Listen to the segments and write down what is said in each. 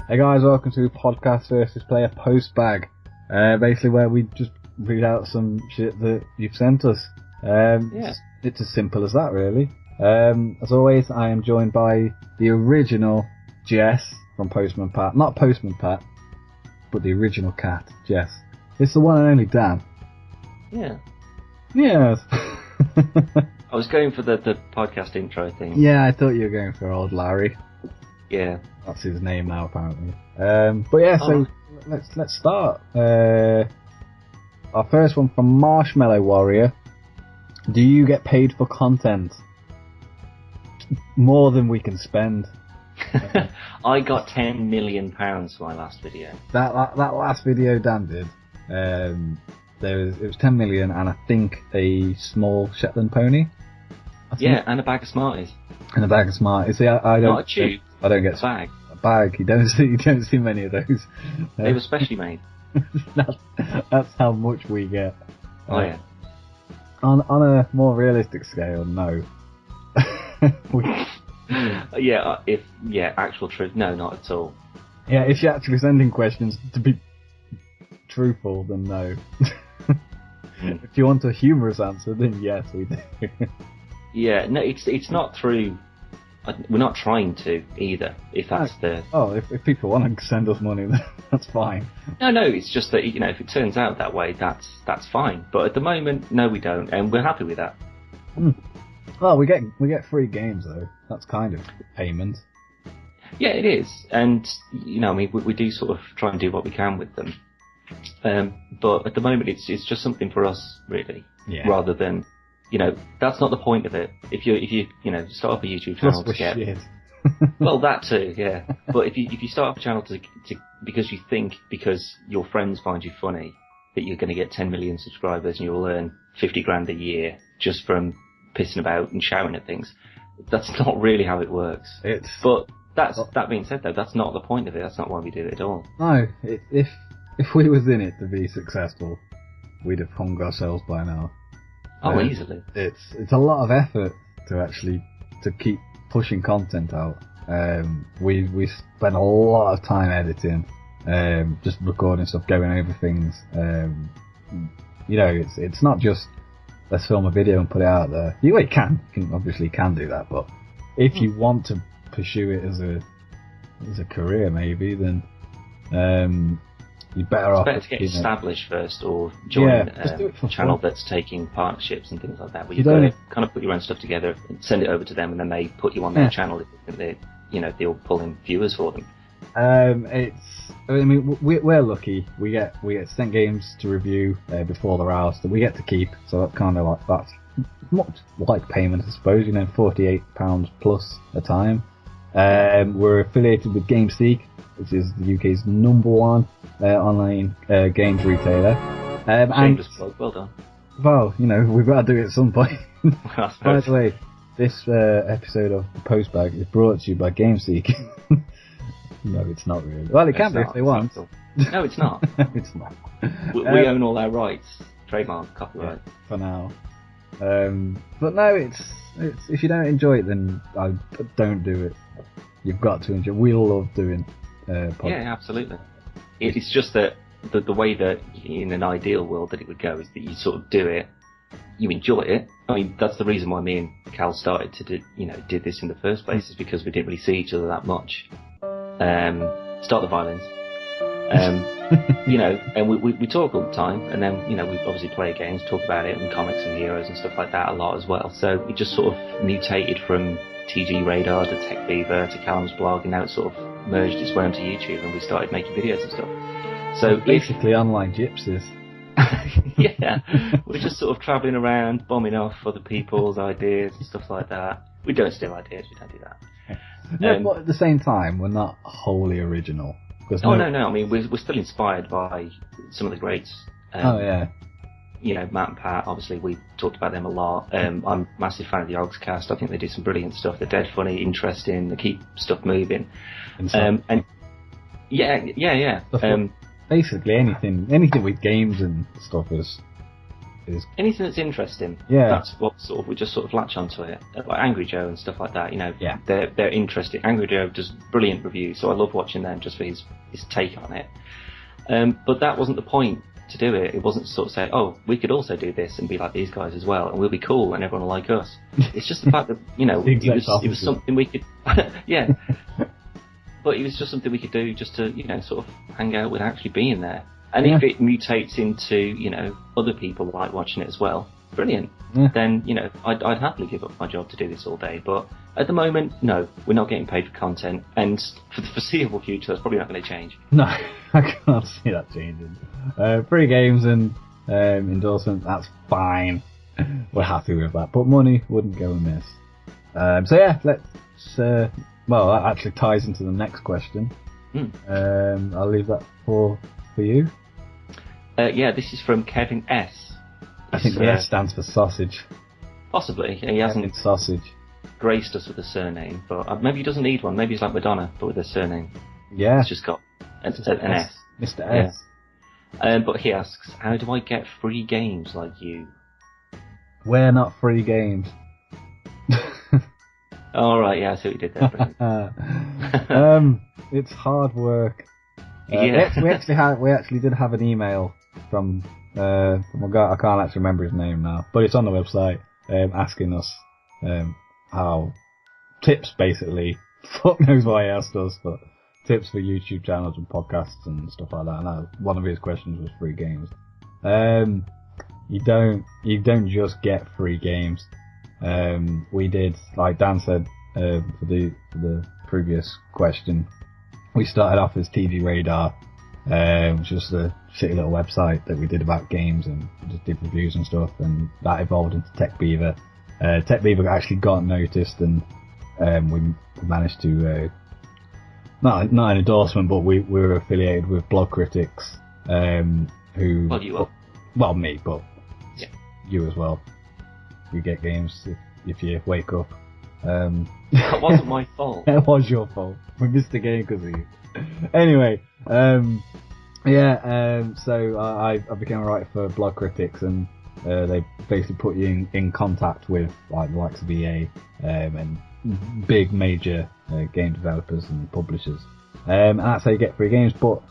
Hey guys, welcome to Podcast versus Player Post Bag. Basically where we just read out some shit that you've sent us. It's as simple as that, really. As always, I am joined by the original Jess from Postman Pat. Not Postman Pat, but the original cat, Jess. It's the one and only Dan. Yeah. Yes. I was going for the podcast intro thing. Yeah, I thought you were going for old Larry. Yeah. That's his name now, apparently. But yeah, so let's start. Our first one from Marshmallow Warrior. Do you get paid for content? More than we can spend. I got £10 million for my last video. That last video Dan did, it was 10 million and I think a small Shetland pony. Yeah, and a bag of Smarties. And a bag of Smarties. See, I don't. Not a tube. I don't get a bag. A bag. You don't see many of those. They were specially made. That's how much we get. Oh yeah. On a more realistic scale, no. Actual truth, no, not at all. Yeah, if you're actually sending questions to be truthful, then no. If you want a humorous answer, then yes, we do. Yeah, no, it's not through. We're not trying to either. If that's the. Oh, if people want to send us money, then that's fine. No, it's just that if it turns out that way, that's fine. But at the moment, no, we don't, and we're happy with that. Well, we get free games though. That's kind of payment. Yeah, it is, and we do sort of try and do what we can with them. But at the moment, it's just something for us, really, rather than. That's not the point of it. If you start up a YouTube channel to get shit. Well, that too, yeah. But if you start up a channel to because you think because your friends find you funny that you're going to get 10 million subscribers and you'll earn 50 grand a year just from pissing about and shouting at things, that's not really how it works. But that being said though, that's not the point of it. That's not why we do it at all. No, if we was in it to be successful, we'd have hung ourselves by now. Oh, easily. It's a lot of effort to keep pushing content out. We spend a lot of time editing, just recording stuff, going over things. It's not just let's film a video and put it out there. You can obviously do that, but if you want to pursue it as a career, maybe then you're better off. It's better to get established first, or join a channel that's taking partnerships and things like that, where you've got to kind of put your own stuff together and send it over to them, and then they put you on their channel if they'll pull in viewers for them. We're lucky. We get sent games to review before they're out that we get to keep, so that's kind of that's much like payment, I suppose. £48 plus a time. We're affiliated with GameSeek, which is the UK's #1 online games retailer. Shameless plug, well done. Well, we've got to do it at some point. By the way, this episode of the Postbag is brought to you by GameSeek. No, it's not really. Well, it can be if they want. No, it's not. It's not. We own all our rights, trademark, copyright. Yeah, for now. But no, it's if you don't enjoy it, then don't do it. You've got to enjoy. We love doing podcasts. Yeah, absolutely. It's just that the way that in an ideal world that it would go is that you sort of do it, you enjoy it. I mean, that's the reason why me and Cal started to did this in the first place, is because we didn't really see each other that much. Start the violins. And we talk all the time, and then we obviously play games, talk about it, and comics and heroes and stuff like that a lot as well. So it just sort of mutated from TG Radar to Tech Beaver to Callum's blog, and now it sort of merged its way onto YouTube, and we started making videos and stuff. So basically, online gypsies. Yeah, we're just sort of travelling around, bombing off other people's ideas and stuff like that. We don't steal ideas, we don't do that. No, but at the same time, we're not wholly original. No. I mean, we're still inspired by some of the greats. Matt and Pat, obviously, we talked about them a lot. I'm a massive fan of the Ogscast. I think they do some brilliant stuff. They're dead funny, interesting. They keep stuff moving. And yeah. Basically, anything with games and stuff is anything that's interesting. Yeah. That's what sort of we just sort of latch onto it. Like Angry Joe and stuff like that. Yeah. They're interesting. Angry Joe does brilliant reviews, so I love watching them just for his take on it. But that wasn't the point to do it. It wasn't to sort of say, oh, we could also do this and be like these guys as well, and we'll be cool and everyone will like us. It's just the fact that it was something we could, yeah. But it was just something we could do just to sort of hang out with actually being there. And if it mutates into other people like watching it as well, brilliant. Yeah. Then I'd happily give up my job to do this all day. But at the moment, no, we're not getting paid for content, and for the foreseeable future, that's probably not going to change. No, I can't see that changing. Free games and endorsement, that's fine. We're happy with that, but money wouldn't go amiss. So yeah, let's. Well, that actually ties into the next question. I'll leave that for you. Yeah, this is from Kevin S. I think the S stands for sausage. Possibly. He hasn't sausage. graced us with a surname, but maybe he doesn't need one. Maybe he's like Madonna, but with a surname. Yeah. He's just got an S. Mr. S. Yeah. But he asks, how do I get free games like you? We're not free games. All right, yeah, I see what you did there. It's hard work. Yeah. We actually did have an email from a guy, I can't actually remember his name now, but it's on the website, asking us how tips, basically. Fuck knows why he asked us, but tips for YouTube channels and podcasts and stuff like that. And one of his questions was free games. You don't just get free games. We did, like Dan said, for the previous question, we started off as TV Radar, which was a shitty little website that we did about games and just did reviews and stuff, and that evolved into Tech Beaver. Tech Beaver actually got noticed, and we managed to not an endorsement, but we were affiliated with Blog Critics, who Well, you are. Well, me, but yeah, you as well. You get games if you wake up. That wasn't my fault. It was your fault. We missed the game because of you. Anyway, so I became a writer for Blog Critics, and they basically put you in contact with like the likes of EA and big major game developers and publishers, and that's how you get free games. But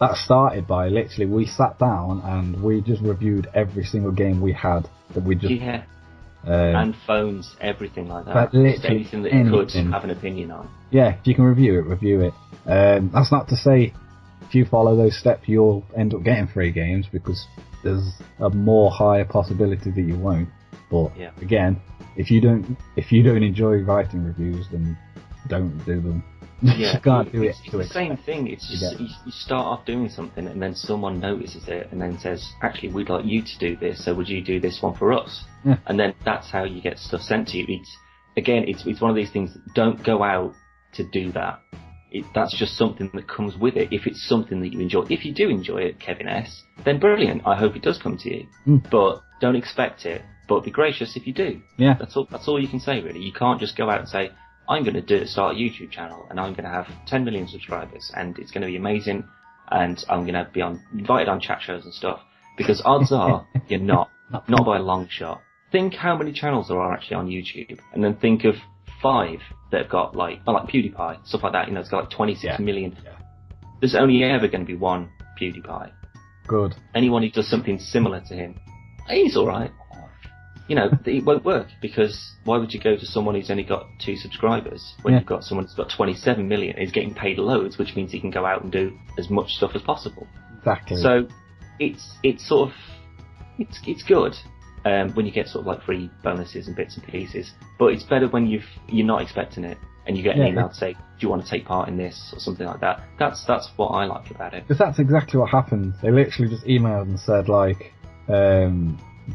that started by literally we sat down and we just reviewed every single game we had that we just and phones, everything like that. But just anything that you could have an opinion on. Yeah, if you can review it. That's not to say if you follow those steps you'll end up getting free games, because there's a more higher possibility that you won't. But again, if you don't enjoy writing reviews, then don't do them. Yeah, you can't do it. It's the same thing. It's just you start off doing something, and then someone notices it, and then says, "Actually, we'd like you to do this. So would you do this one for us?" Yeah. And then that's how you get stuff sent to you. It's one of these things. Don't go out to do that. That's just something that comes with it. If it's something that you enjoy, if you do enjoy it, Kevin S, then brilliant. I hope it does come to you. But don't expect it. But be gracious if you do. Yeah. That's all you can say, really. You can't just go out and say, I'm going to start a YouTube channel, and I'm going to have 10 million subscribers, and it's going to be amazing, and I'm going to be invited on chat shows and stuff, because odds are you're not by a long shot. Think how many channels there are actually on YouTube, and then think of 5 that have got like PewDiePie, stuff like that. It's got like 26 million. Yeah. There's only ever going to be one PewDiePie. Good. Anyone who does something similar to him, he's all right. It won't work, because why would you go to someone who's only got 2 subscribers when you've got someone who's got 27 million and is getting paid loads, which means he can go out and do as much stuff as possible. Exactly. So it's sort of it's good when you get sort of like free bonuses and bits and pieces, but it's better when you're not expecting it and you get an email to say, do you want to take part in this or something like that. That's what I like about it. Because that's exactly what happened. They literally just emailed and said like,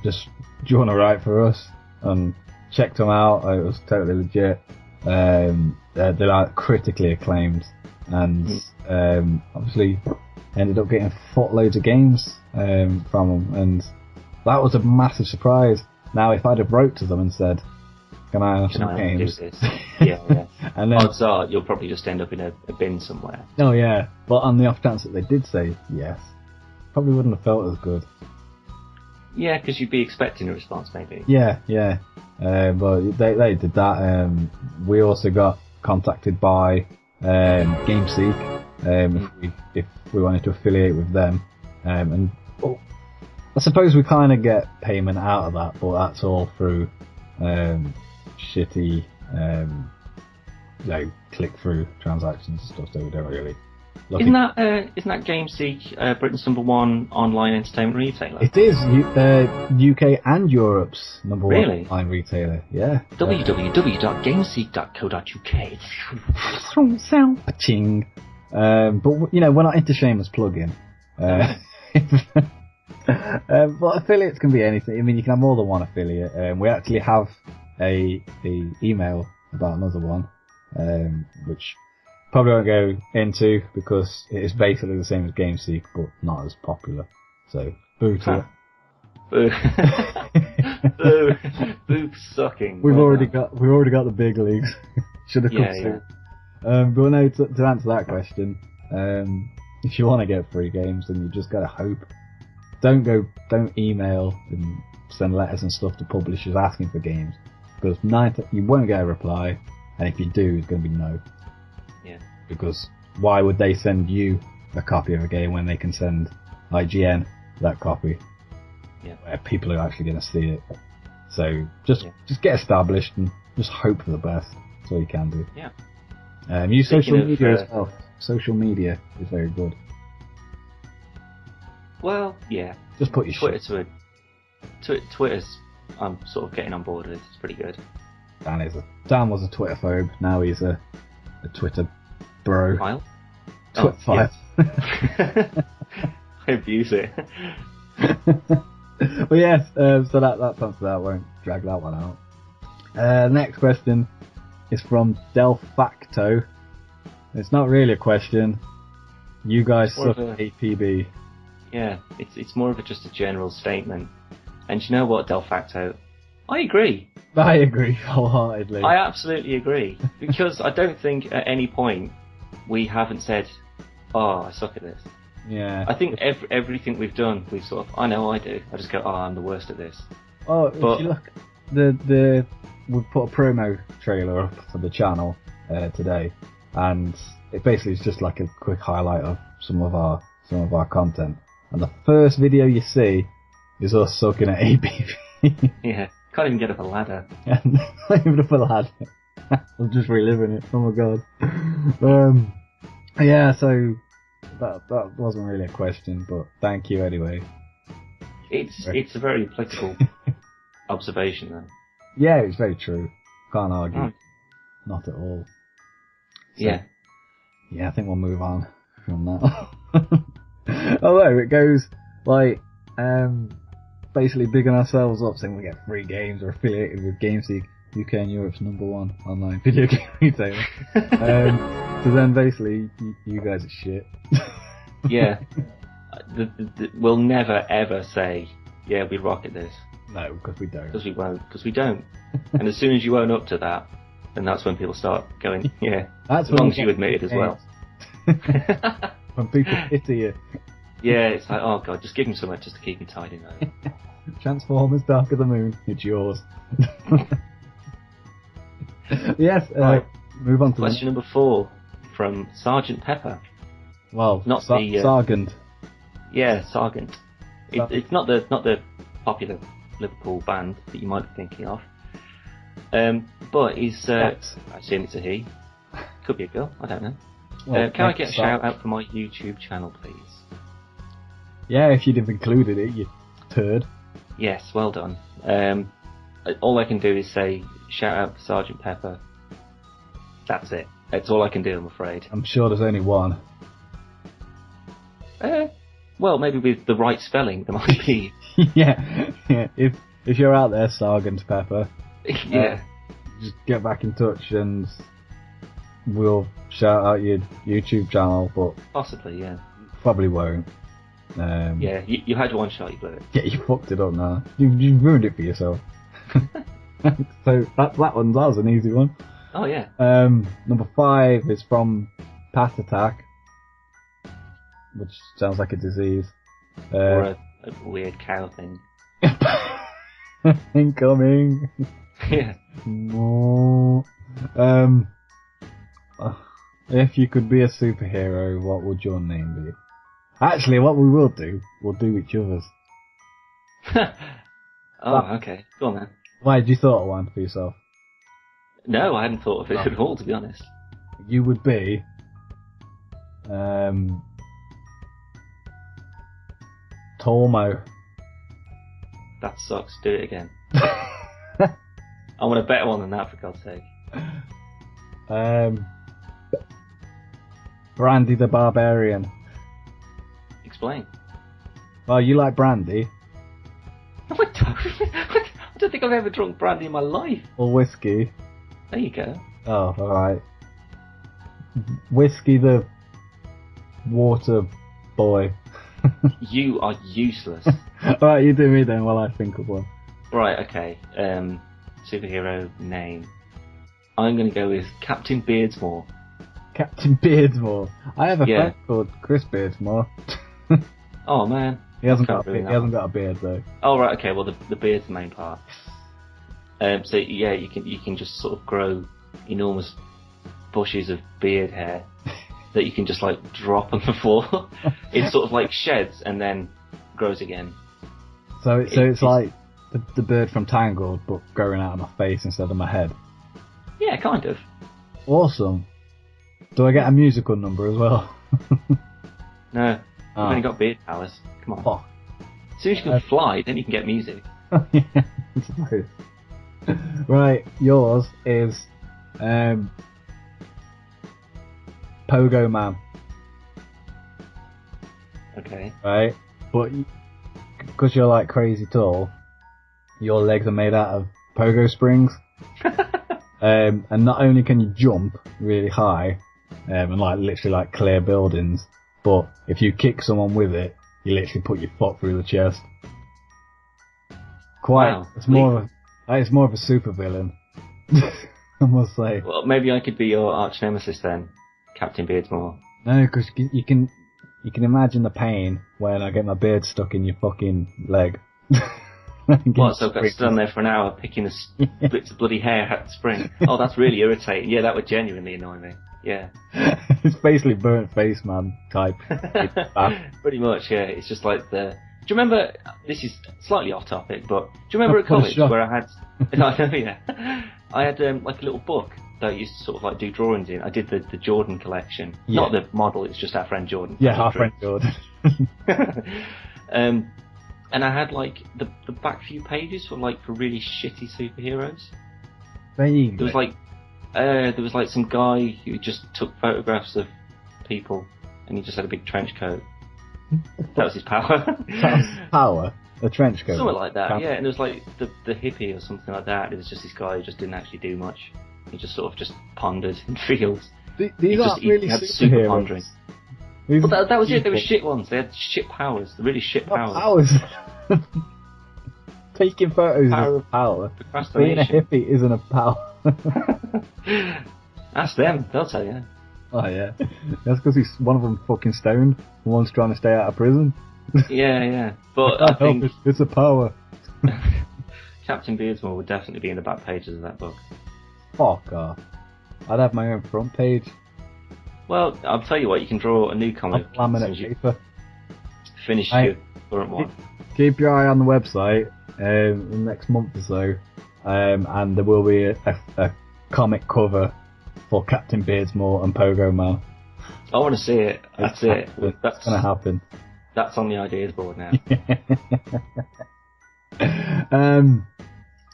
just, do you want to write for us? And checked them out. It was totally legit. They're like critically acclaimed, and obviously ended up getting loads of games from them, and that was a massive surprise. Now, if I'd have wrote to them and said, "Can I have some games?" Do this? Yeah. And then, odds are you'll probably just end up in a bin somewhere. Oh yeah, but on the off chance that they did say yes, probably wouldn't have felt as good. Yeah, because you'd be expecting a response, maybe. Yeah. But they did that. We also got contacted by GameSeek if we wanted to affiliate with them, and I suppose we kind of get payment out of that, but that's all through shitty click-through transactions and stuff, so we don't really. Isn't that GameSeek Britain's .1 online entertainment retailer? It is UK and Europe's number one online retailer. Yeah. www.gameseek.co.uk. Ching. But we're not into shameless plug-in. But affiliates can be anything. I mean, you can have more than one affiliate. We actually have a email about another one, which probably won't go into because it is basically the same as GameSeek, but not as popular. So, boo to it. Boo sucking. We've already got the big leagues. Should have come soon. But no, to answer that question, if you want to get free games, then you just gotta hope. Don't email and send letters and stuff to publishers asking for games, because you won't get a reply, and if you do, it's gonna be no. Yeah. Because why would they send you a copy of a game when they can send IGN that copy? Yeah. Where people are actually going to see it. So just get established and just hope for the best. That's all you can do. Yeah. Use social media as well. Social media is very good. Well, yeah. Just put your Twitter Twitter's. I'm sort of getting on board with. It's pretty good. Dan was a Twitter phobe. Now he's a Twitter bro. File? File. Yeah. I abuse it. Well, yes, so that's answer that. Won't drag that one out. Next question is from Del Facto. It's not really a question. You guys suck at APB. Yeah, it's more of just a general statement. And you know what, Del Facto? I agree wholeheartedly. I absolutely agree. Because I don't think at any point we haven't said, I suck at this. Yeah. I think everything we've done, we've sort of, I know I do. I just go, I'm the worst at this. Oh, if you look, we've put a promo trailer up for the channel today, and it basically is just like a quick highlight of some of our content. And the first video you see is us sucking at APB. Yeah. Can't even get up a ladder. Not even up a ladder. I'm just reliving it. Oh my god. Yeah, so that wasn't really a question, but thank you anyway. It's a very applicable observation, then. Yeah, it's very true. Can't argue. Not at all. So, yeah. Yeah, I think we'll move on from that. Although it goes like, basically bigging ourselves up, saying we get free games or affiliated with GameSeek, UK and Europe's #1 online video game retailer. So then basically, you guys are shit. Yeah. We'll never ever say, yeah, we rock at this. No, because we don't. Because we won't. Because we don't. And as soon as you own up to that, then that's when people start going, yeah. That's as long as you admit it as well. When people pity you. Yeah, it's like, oh god, just give him something just to keep him tidy now. Transformers Dark of the Moon, it's yours. Yes, right. Move on to question number 4 from Sergeant Pepper. Well, not the Sargent. Yeah, Sargent. It's not the popular Liverpool band that you might be thinking of. But he's I assume it's a he. Could be a girl, I don't know. Well, can I get a shout out for my YouTube channel, please? Yeah, if you'd have included it, you turd. Yes, well done. All I can do is say shout out to Sergeant Pepper. That's it. That's all I can do, I'm afraid. I'm sure there's only one. Well, maybe with the right spelling, there might be. yeah. If you're out there, Sergeant Pepper, yeah, just get back in touch and we'll shout out your YouTube channel. But possibly, yeah. Probably won't. Yeah, you had one shot, you blew it. Yeah, you fucked it up now. You ruined it for yourself. So that one's ours, an easy one. Oh yeah. Number 5 is from Pat Attack, which sounds like a disease. Or a weird cow thing. Incoming. Yeah. No. If you could be a superhero, what would your name be? Actually, what we will do, we'll do each other's. Okay. Go on then. Why, had you thought of one for yourself? No, I hadn't thought of it at all, to be honest. You would be... Tormo. That sucks. Do it again. I want a better one than that, for God's sake. Brandy the Barbarian. Explain. Well, you like brandy. No, I don't. I don't think I've ever drunk brandy in my life. Or whiskey. There you go. Oh, alright. Whiskey the water boy. You are useless. Alright, you do me then while I think of one. Right, okay. Superhero name. I'm going to go with Captain Beardsmore. Captain Beardsmore. I have a friend called Chris Beardsmore. Oh man. He hasn't got a beard though. Oh right, okay. Well, the beard's the main part. So yeah, you can just sort of grow enormous bushes of beard hair that you can just like drop on the floor. It sort of like sheds and then grows again. So it's like the bird from Tangled, but growing out of my face instead of my head. Yeah, kind of. Awesome. Do I get a musical number as well? No, you've only got beard powers. Come on. Oh. As soon as you can fly, then you can get music. Yeah, I suppose. Right, yours is Pogo Man. Okay. Right, but because you're like crazy tall, your legs are made out of pogo springs. And not only can you jump really high, and like literally like clear buildings, but if you kick someone with it, you literally put your foot through the chest. Wow. It's more of a super villain. I must say. Well, maybe I could be your arch nemesis then, Captain Beardsmore. No, because you can imagine the pain when I get my beard stuck in your fucking leg. What, so I've got to stand there for an hour picking the bits of bloody hair at the spring? Oh, that's really irritating. Yeah, that would genuinely annoy me. Yeah. It's basically burnt face man type. Pretty much, yeah. It's just like the... Do you remember, this is slightly off topic, but do you remember at college where I had... No, yeah. I had like a little book that I used to sort of like do drawings in. I did the Jordan collection. Yeah. Not the model, it's just our friend Jordan. Yeah, our friend Jordan. And I had like the back few pages were like for really shitty superheroes. Vaguely. There was like some guy who just took photographs of people and he just had a big trench coat. That was his power. Power? A trench coat? Something like that, yeah. And it was like the hippie or something like that. It was just this guy who just didn't actually do much. He just sort of just pondered in fields. These aren't really super pondering. But that was it. They were shit ones. They had shit powers. The really shit powers. Taking photos is power. Being a hippie isn't a power. Ask them. They'll tell you. Oh yeah. That's because one of them fucking stoned. One's trying to stay out of prison. Yeah. But I think it's a power. Captain Beardsmore would definitely be in the back pages of that book. Fuck off. I'd have my own front page. Well, I'll tell you what, you can draw a new comic. Laminate paper. Finish your current one. Keep your eye on the website in the next month or so, and there will be a comic cover for Captain Beardsmore and Pogo Man. I want to see it. That's it. That's going to happen. That's on the ideas board now.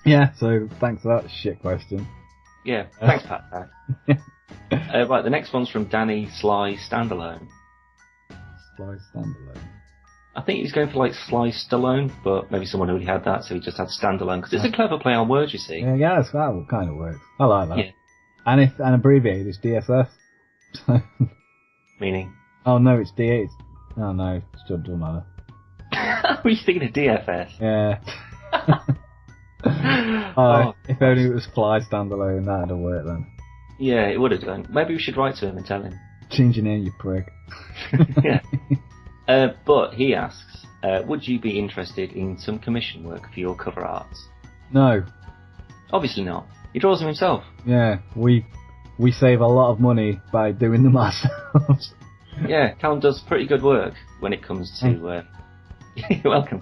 Yeah, so thanks for that shit question. Yeah, thanks, Pat. Right, the next one's from Danny Sly Standalone. Sly Standalone. I think he's going for like Sly Stallone, but maybe someone already had that, so he just had Standalone, because it's a clever play on words, you see. Yeah, that kind of works. I like that. Yeah. And abbreviated, it's DSS. Meaning? Oh no, it's D8. Oh no, it still doesn't matter. Were you thinking of DFS? Yeah. If only it was Fly Standalone, that'd have worked then. Yeah, it would have done. Maybe we should write to him and tell him. Change your name, you prick. Yeah. But he asks, would you be interested in some commission work for your cover arts? No. Obviously not. He draws them himself. Yeah, we save a lot of money by doing them ourselves. Yeah, Callum does pretty good work when it comes to... you're welcome.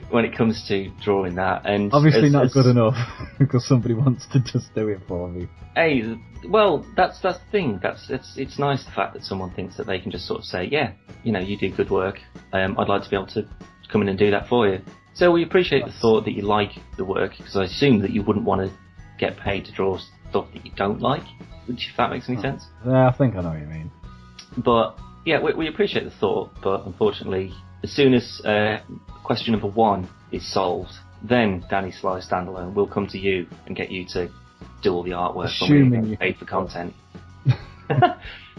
When it comes to drawing that. And obviously not good enough, because somebody wants to just do it for me. Hey, well, that's the thing. It's nice the fact that someone thinks that they can just sort of say, yeah, you do good work. I'd like to be able to come in and do that for you. So we appreciate the thought that you like the work, because I assume that you wouldn't want to get paid to draw stuff that you don't like, if that makes any sense. Yeah, I think I know what you mean. But, yeah, we appreciate the thought, but unfortunately, as soon as question number 1 is solved, then Danny Sly Standalone will come to you and get you to do all the artwork. Assuming you paid for content.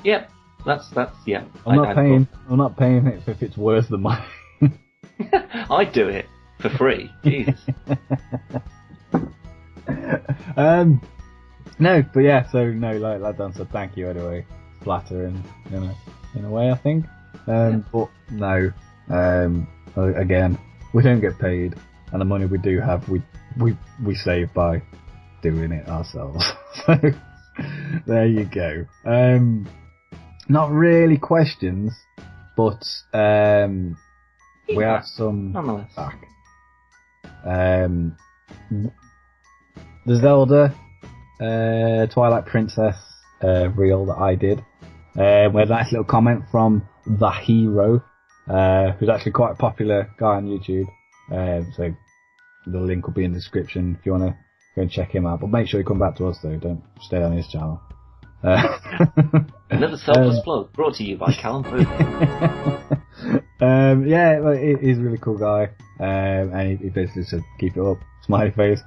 Yep, that's yeah. I'm not paying it if it's worse than mine. I'd do it for free. Jesus. No, but yeah, so no, like Dan said, thank you anyway. Flattering, in a way, I think. But no, again, we don't get paid, and the money we do have, we save by doing it ourselves. So there you go. Not really questions, but we have some back. The Zelda Twilight Princess reel that I did. We had a nice little comment from ThaHeRow, who's actually quite a popular guy on YouTube. So the link will be in the description if you want to go and check him out. But make sure you come back to us though, don't stay on his channel. Another selfless plug brought to you by Callum Food. Yeah, well, he's a really cool guy, and he basically said keep it up, smiley face.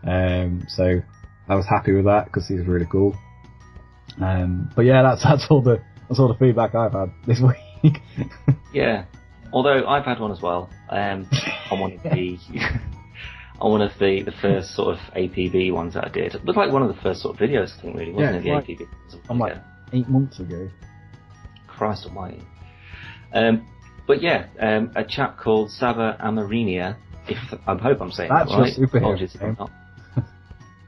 So I was happy with that because he's really cool. But yeah, that's all the feedback I've had this week. Yeah, although I've had one as well. On one of the first sort of APB ones that I did. It looked like one of the first sort of videos, I think, really, wasn't it? The APB. I'm like 8 months ago. Christ Almighty. But yeah, a chap called Saba Amarinia. I hope I'm saying that right. That's your superhero name.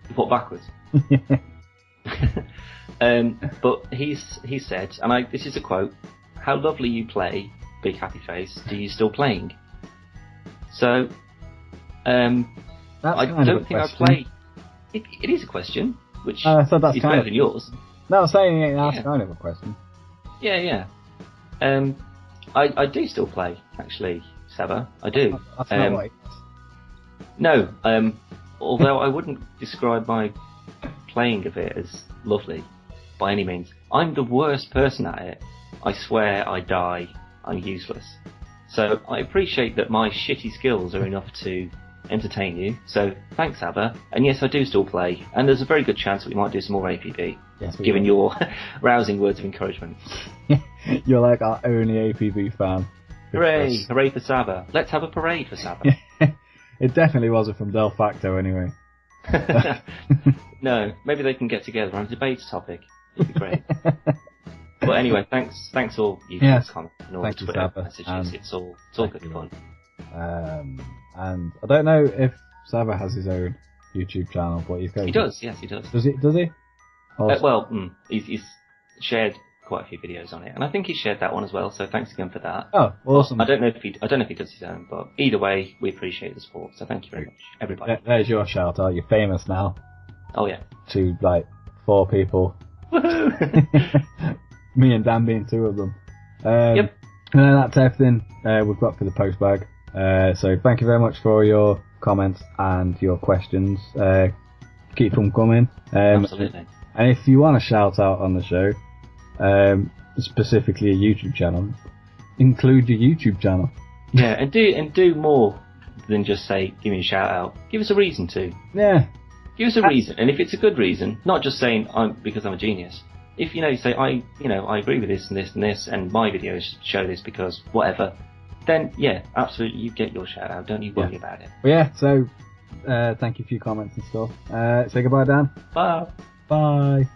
You put backwards. But he said, and this is a quote: "How lovely you play, big happy face. Do you still playing?" So, I don't think I play. It is a question, which so that's is better than yours. No, I'm saying that's kind of a question. Yeah. I do still play, actually, Saba. I do. That's not right. No, although I wouldn't describe my playing of it as lovely by any means. I'm the worst person at it. I swear I die. I'm useless. So I appreciate that my shitty skills are enough to entertain you. So thanks, Saba. And yes, I do still play. And there's a very good chance that we might do some more APB. Yes, given your rousing words of encouragement. You're like our only APB fan. Hooray! Hooray for Saba. Let's have a parade for Saba. It definitely wasn't from Del Facto anyway. No, maybe they can get together on a debates topic. It'd be great. But anyway, thanks all you guys comments and all the Twitter messages. It's all good fun. And I don't know if Saba has his own YouTube channel, but he does. Yes, he does. Does he? He's shared quite a few videos on it, and I think he shared that one as well. So thanks again for that. Oh, awesome! I don't know if he does his own, but either way, we appreciate the support. So thank you very much, everybody. There's your shout out. You're famous now. Oh yeah. To like 4 people. Me and Dan being 2 of them. Yep. And then that's everything we've got for the post bag. So thank you very much for your comments and your questions. Keep them coming. Absolutely. And if you want a shout out on the show, specifically a YouTube channel, include your YouTube channel. Yeah, and do more than just say, give me a shout out. Give us a reason to. Yeah. Give us a reason, and if it's a good reason, not just saying because I'm a genius. If you say I agree with this and this and this, and my videos show this because whatever, then yeah, absolutely, you get your shout out. Don't you worry about it. Well, yeah. So thank you for your comments and stuff. Say goodbye, Dan. Bye. Bye.